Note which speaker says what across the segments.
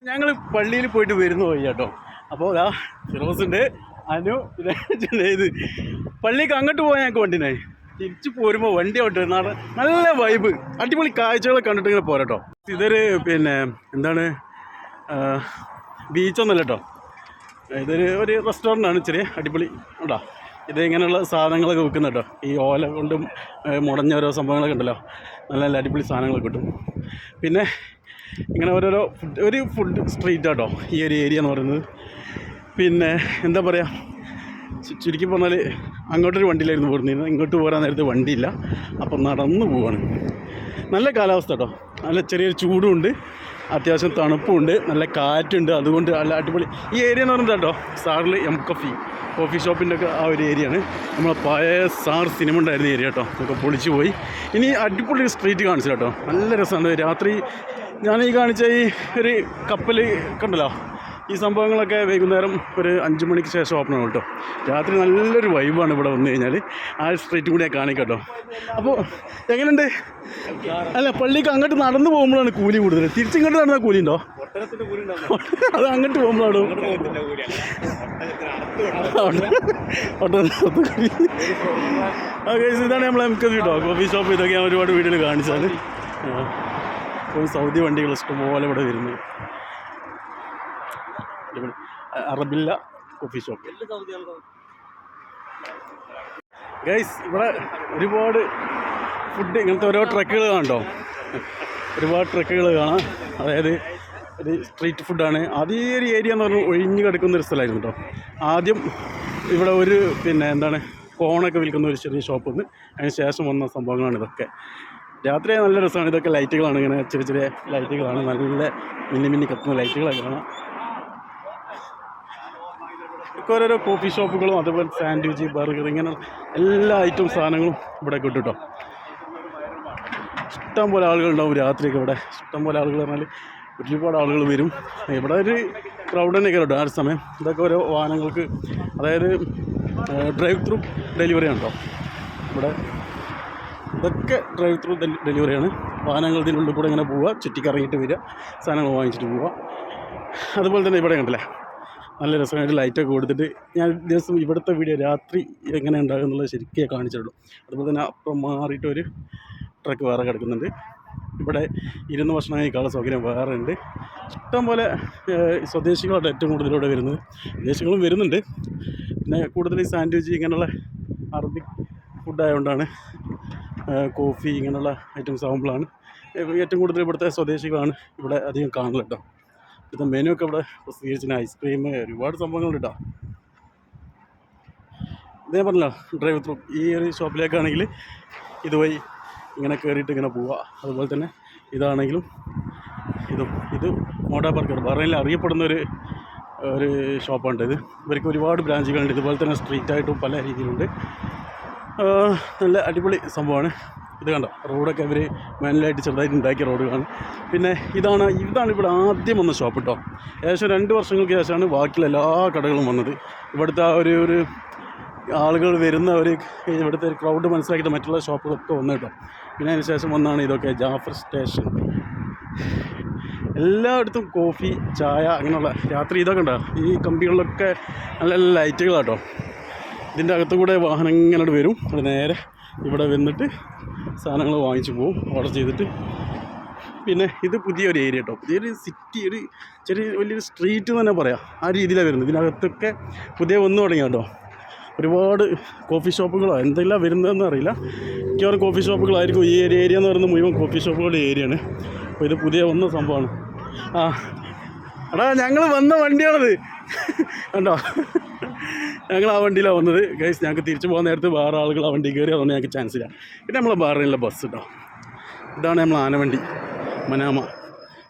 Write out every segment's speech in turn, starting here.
Speaker 1: ഞങ്ങൾ പള്ളിയിൽ പോയിട്ട് വരുന്ന പോയി കേട്ടോ. അപ്പോൾ ആ ഫിറോസുണ്ട്, അനു, ഇത് പള്ളിക്ക് അങ്ങോട്ട് പോയാൽ ഞങ്ങൾക്ക് വണ്ടിനായി. തിരിച്ച് പോരുമ്പോൾ വണ്ടി ഔട്ട് നല്ല വൈബ്, അടിപൊളി കാഴ്ചകളെ കണ്ടിട്ട് ഇങ്ങനെ പോരാട്ടോ. ഇതൊരു എന്താണ് ബീച്ചൊന്നുമല്ല കേട്ടോ, ഒരു റെസ്റ്റോറൻ്റാണ്. ചെറിയ അടിപൊളി കേട്ടോ. ഇത് ഇങ്ങനെയുള്ള സാധനങ്ങളൊക്കെ വിൽക്കുന്ന കേട്ടോ. ഈ ഓല കൊണ്ടും മുടഞ്ഞ ഓരോ സംഭവങ്ങളൊക്കെ ഉണ്ടല്ലോ, നല്ല നല്ല അടിപൊളി സാധനങ്ങളൊക്കെ കിട്ടും. പിന്നെ ഇങ്ങനെ ഓരോരോ ഫുഡ് സ്ട്രീറ്റ് കേട്ടോ ഈ ഒരു ഏരിയ എന്ന് പറയുന്നത്. പിന്നെ എന്താ പറയുക, ചുരുക്കി പറഞ്ഞാൽ അങ്ങോട്ടൊരു വണ്ടിയിലായിരുന്നു പോയിരുന്നത്, ഇങ്ങോട്ട് പോരാൻ നേരത്തെ വണ്ടിയില്ല, അപ്പം നടന്നു പോവാണ്. നല്ല കാലാവസ്ഥ കേട്ടോ, നല്ല ചെറിയൊരു ചൂടുമുണ്ട്, അത്യാവശ്യം തണുപ്പുണ്ട്, നല്ല കാറ്റുണ്ട്. അതുകൊണ്ട് നല്ല അടിപൊളി ഈ ഏരിയ എന്ന് പറയുന്നത് കേട്ടോ. സാറിൽ കോഫി ഷോപ്പിൻ്റെ ഒക്കെ ആ ഒരു ഏരിയയാണ്. നമ്മളെ പഴയ സാർ സിനിമ ഉണ്ടായിരുന്ന ഏരിയ കേട്ടോ, ഒക്കെ പൊളിച്ചു പോയി. ഇനി അടിപൊളി സ്ട്രീറ്റ് കാണിച്ചു കേട്ടോ, നല്ല രസമാണ്. രാത്രി ഞാൻ ഈ കാണിച്ച ഈ ഒരു കപ്പൽ കണ്ടല്ലോ, ഈ സംഭവങ്ങളൊക്കെ വൈകുന്നേരം ഒരു 5 മണിക്ക് ശേഷം ഓപ്പൺ ആവും കേട്ടോ. രാത്രി നല്ലൊരു വൈബാണ് ഇവിടെ വന്നു കഴിഞ്ഞാൽ. ആ സ്ട്രീറ്റും കൂടി ഞാൻ കാണിക്കാം കേട്ടോ. അപ്പോൾ എങ്ങനെയുണ്ട്? അല്ല, പള്ളിക്ക് അങ്ങോട്ട് നടന്നു പോകുമ്പോഴാണ് കൂലി കൂടുതൽ, തിരിച്ചിങ്ങോട്ട് നടന്നാൽ കൂലി ഉണ്ടോ? അത് അങ്ങോട്ട് പോകുമ്പോഴാണോ? ഇതാണ് നമ്മൾ MK കേട്ടോ, കോഫി ഷോപ്പ്. ഇതൊക്കെ ഞാൻ ഒരുപാട് വീഡിയോയിൽ കാണിച്ചാൽ. സൗദി വണ്ടികൾ ഇഷ്ടംപോലെ ഇവിടെ വരുന്നു. അറബില്ല കോഫി ഷോപ്പ്. ഗൈസ്, ഇവിടെ ഒരുപാട് ഫുഡ് ഇങ്ങനത്തെ ഓരോ ട്രക്കുകൾ കാണട്ടോ, ഒരുപാട് ട്രക്കുകൾ കാണാം. അതായത് ഒരു സ്ട്രീറ്റ് ഫുഡാണ്. അതേ ഒരു ഏരിയ എന്ന് പറഞ്ഞാൽ ഒഴിഞ്ഞു കിടക്കുന്നൊരു സ്ഥലമായിരുന്നു കേട്ടോ. ആദ്യം ഇവിടെ ഒരു എന്താണ് കോണൊക്കെ വിൽക്കുന്ന ഒരു ചെറിയ ഷോപ്പ് ഉണ്ട്. അതിന് ശേഷം വന്ന സംഭവങ്ങളാണ് ഇതൊക്കെ. രാത്രി നല്ല രസമാണ്. ഇതൊക്കെ ലൈറ്റുകളാണ്, ഇങ്ങനെ ചെറിയ ചെറിയ ലൈറ്റുകളാണ്, നല്ല മിന്നി കത്തുന്ന ലൈറ്റുകളൊക്കെ കാണാം. ഒക്കെ ഓരോരോ കോഫി ഷോപ്പുകളും അതുപോലെ സാൻഡ്വിച്ച്, ബർഗർ, ഇങ്ങനെ എല്ലാ ഐറ്റം സാധനങ്ങളും ഇവിടെ കിട്ടും കേട്ടോ. ഇഷ്ടം പോലെ ആളുകളുണ്ടാവും രാത്രിയൊക്കെ ഇവിടെ. ഇഷ്ടം പോലെ ആളുകൾ പറഞ്ഞാൽ ഒരുപാട് ആളുകൾ വരും. ഇവിടെ ഒരു ക്രൗഡ് തന്നെ കേട്ടോ ആ ഒരു സമയം. ഇതൊക്കെ ഓരോ വാഹനങ്ങൾക്ക്, അതായത് ഡ്രൈവ് ത്രൂ ഡെലിവറി ആണ് കേട്ടോ ഇവിടെ. ഇതൊക്കെ ഡ്രൈവ് ത്രൂ ഡെലിവറിയാണ്. വാഹനങ്ങൾ ഇതിനുള്ളിൽ കൂടെ ഇങ്ങനെ പോവുക, ചുറ്റിക്കറങ്ങിയിട്ട് വരിക, സാധനങ്ങൾ വാങ്ങിച്ചിട്ട് പോവുക. അതുപോലെ തന്നെ ഇവിടെ കണ്ടില്ലേ, നല്ല രസമായിട്ട് ലൈറ്റൊക്കെ കൊടുത്തിട്ട്. ഞാൻ ദിവസം ഇവിടുത്തെ വീഡിയോ രാത്രി എങ്ങനെ ഉണ്ടാകും എന്നുള്ളത് ശരിക്കും കാണിച്ചിട്ടുള്ളൂ. അതുപോലെ തന്നെ അപ്പുറം മാറിയിട്ട് ഒരു ട്രക്ക് വേറെ കിടക്കുന്നുണ്ട്. ഇവിടെ ഇരുന്ന് ഭക്ഷണം കഴിക്കാനുള്ള സൗകര്യം വേറെ ഉണ്ട്. ഇഷ്ടംപോലെ സ്വദേശികളാണ് ഏറ്റവും കൂടുതൽ ഇവിടെ വരുന്നത്. വിദേശികളും വരുന്നുണ്ട്. പിന്നെ കൂടുതൽ ഈ സാൻഡ്വിച്ച് ഇങ്ങനെയുള്ള അറബിക് ഫുഡായതുകൊണ്ടാണ്, കോഫി ഇങ്ങനെയുള്ള ഐറ്റംസ് ആകുമ്പോഴാണ് ഏറ്റവും കൂടുതൽ ഇവിടുത്തെ സ്വദേശികളാണ് ഇവിടെ അധികം കാണുന്നത് കേട്ടോ. ഇവിടുത്തെ മെനു ഒക്കെ ഇവിടെ പ്രസിദ്ധീകരിച്ചിന് ഐസ്ക്രീം, ഒരുപാട് സംഭവങ്ങളുണ്ട് കേട്ടോ. ഇതേ പറഞ്ഞല്ലോ, ഡ്രൈവ് ത്രൂ ഈ ഒരു ഷോപ്പിലേക്കാണെങ്കിൽ ഇതുവഴി ഇങ്ങനെ കയറിയിട്ട് ഇങ്ങനെ പോവുക. അതുപോലെ തന്നെ ഇതാണെങ്കിലും ഇത് മോഡ ബർഗർ ബഹ്റൈനിൽ അറിയപ്പെടുന്ന ഒരു ഷോപ്പാണ് ഇത്. ഇവർക്ക് ഒരുപാട് ബ്രാഞ്ചുകളുണ്ട്. ഇതുപോലെ തന്നെ സ്ട്രീറ്റായിട്ടും പല രീതിയിലുണ്ട്. നല്ല അടിപൊളി സംഭവമാണ്. ഇത് കണ്ടോ, റോഡൊക്കെ അവർ മാനുവലായിട്ട് ചെറുതായിട്ട് ഉണ്ടാക്കിയ റോഡുകളാണ്. പിന്നെ ഇതാണ് ഇവിടെ ആദ്യം വന്ന ഷോപ്പ് കേട്ടോ. ഏകദേശം 2 വർഷങ്ങൾക്ക് ശേഷമാണ് ബാക്കിയുള്ള എല്ലാ കടകളും വന്നത്. ഇവിടുത്തെ ആ ഒരു ആളുകൾ വരുന്ന ഇവിടുത്തെ ഒരു ക്രൗഡ് മനസ്സിലാക്കിയിട്ട് മറ്റുള്ള ഷോപ്പുകളൊക്കെ വന്നു കേട്ടോ. പിന്നെ അതിന് ശേഷം വന്നാണ് ഇതൊക്കെ. ജാഫർ സ്റ്റേഷൻ, എല്ലായിടത്തും കോഫി, ചായ, അങ്ങനെയുള്ള രാത്രി ഇതൊക്കെ ഉണ്ടോ. ഈ കമ്പികളിലൊക്കെ നല്ല നല്ല ലൈറ്റുകളാട്ടോ. ഇതിൻ്റെ അകത്തുകൂടെ വാഹനം ഇങ്ങനെ വരും. അത് നേരെ ഇവിടെ വന്നിട്ട് സാധനങ്ങൾ വാങ്ങിച്ചു പോകും ഓർഡർ ചെയ്തിട്ട്. പിന്നെ ഇത് പുതിയൊരു ഏരിയ കേട്ടോ, പുതിയൊരു സിറ്റി, ഒരു വലിയൊരു സ്ട്രീറ്റ് എന്ന് തന്നെ പറയാം. ആ രീതിയിലാണ് വരുന്നത്. ഇതിനകത്തൊക്കെ പുതിയ വന്നു തുടങ്ങി കേട്ടോ. ഒരുപാട് കോഫി ഷോപ്പുകളോ എന്തെല്ലാം വരുന്നതെന്ന് അറിയില്ല. മിക്കവാറും കോഫി ഷോപ്പുകളായിരിക്കും. ഈ ഏരിയ എന്ന് പറയുന്നത് മുഴുവൻ കോഫി ഷോപ്പുകളുടെ ഏരിയയാണ്. അപ്പോൾ ഇത് പുതിയ വന്ന സംഭവമാണ്. ഞങ്ങൾ വന്ന വണ്ടിയാണത് കണ്ടോ. ഞങ്ങൾ ആ വണ്ടിയിലാണ് വന്നത് ഗൈസ്. ഞങ്ങൾക്ക് തിരിച്ചു പോകാൻ നേരത്ത് വേറെ ആളുകൾ ആ വണ്ടി കയറി, അതുകൊണ്ട് ഞങ്ങൾക്ക് ചാൻസ് ഇല്ല. പിന്നെ നമ്മളെ ബഹ്റൈനിലെ ബസ് കേട്ടോ. ഇതാണ് നമ്മൾ ആനവണ്ടി മനാമ.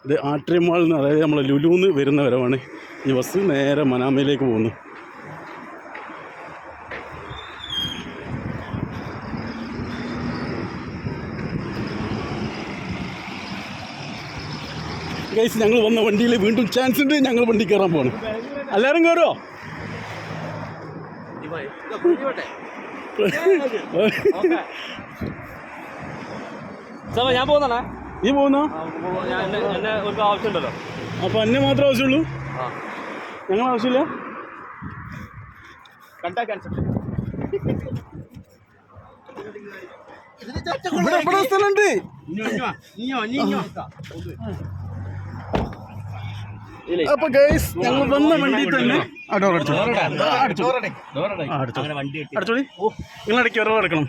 Speaker 1: ഇത് ആട്രിയം മാളിൽ നിന്ന്, അതായത് നമ്മളെ ലുലുന്ന് വരുന്ന വരവാണ് ഈ ബസ്. നേരെ മനാമയിലേക്ക് പോകുന്നു. ഗൈസ്, ഞങ്ങൾ വന്ന വണ്ടിയിൽ വീണ്ടും ചാൻസ് ഉണ്ട്. ഞങ്ങൾ വണ്ടി കയറാൻ പോകണം. എല്ലാവരും കയറുമോ?
Speaker 2: ഞാൻ പോകുന്നതാ.
Speaker 1: നീ പോകുന്നോ?
Speaker 2: ഒരു ആവശ്യമുണ്ടല്ലോ.
Speaker 1: അപ്പൊ എന്നെ മാത്രമേ ആവശ്യമുള്ളൂ, ഞങ്ങൾ ആവശ്യമില്ല. ഇവിടെ സ്ഥലമുണ്ട്. അപ്പൊ ഗൈസ് ഞങ്ങൾ വന്ന വണ്ടി തന്നെ അടിച്ചോളി. നിങ്ങൾ ഇടയ്ക്ക് ഒരാൾ എടുക്കണം.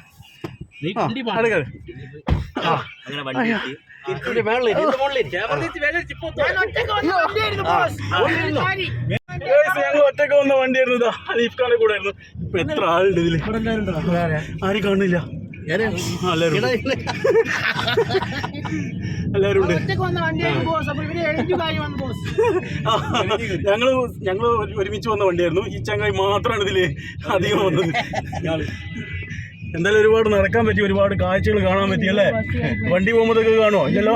Speaker 1: ഞങ്ങൾ ഒറ്റക്ക് വന്ന വണ്ടിയായിരുന്നു. ഹനീഫ് ഖാന്റെ കൂടെ ആയിരുന്നു. ഇപ്പൊ എത്ര ആളുണ്ട് ഇതില്? ആരും കാണില്ല. എല്ലാരും ഉണ്ട്. ഞങ്ങള് ഒരുമിച്ച് വന്ന വണ്ടിയായിരുന്നു. ഈ ചങ്ങായി മാത്രമാണ് ഇതില് അധികം വന്നത്. എന്തായാലും ഒരുപാട് നടക്കാൻ പറ്റി, ഒരുപാട് കാഴ്ചകൾ കാണാൻ പറ്റിയല്ലേ? വണ്ടി പോകുമ്പോഴത്തേക്ക് കാണുമോ? ഇല്ലല്ലോ.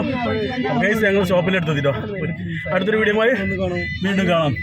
Speaker 1: ഗൈസ് ഞങ്ങൾ ഷോപ്പിൽ എടുത്തെത്തിട്ടോ. അടുത്തൊരു വീഡിയോയുമായി വീണ്ടും കാണാം.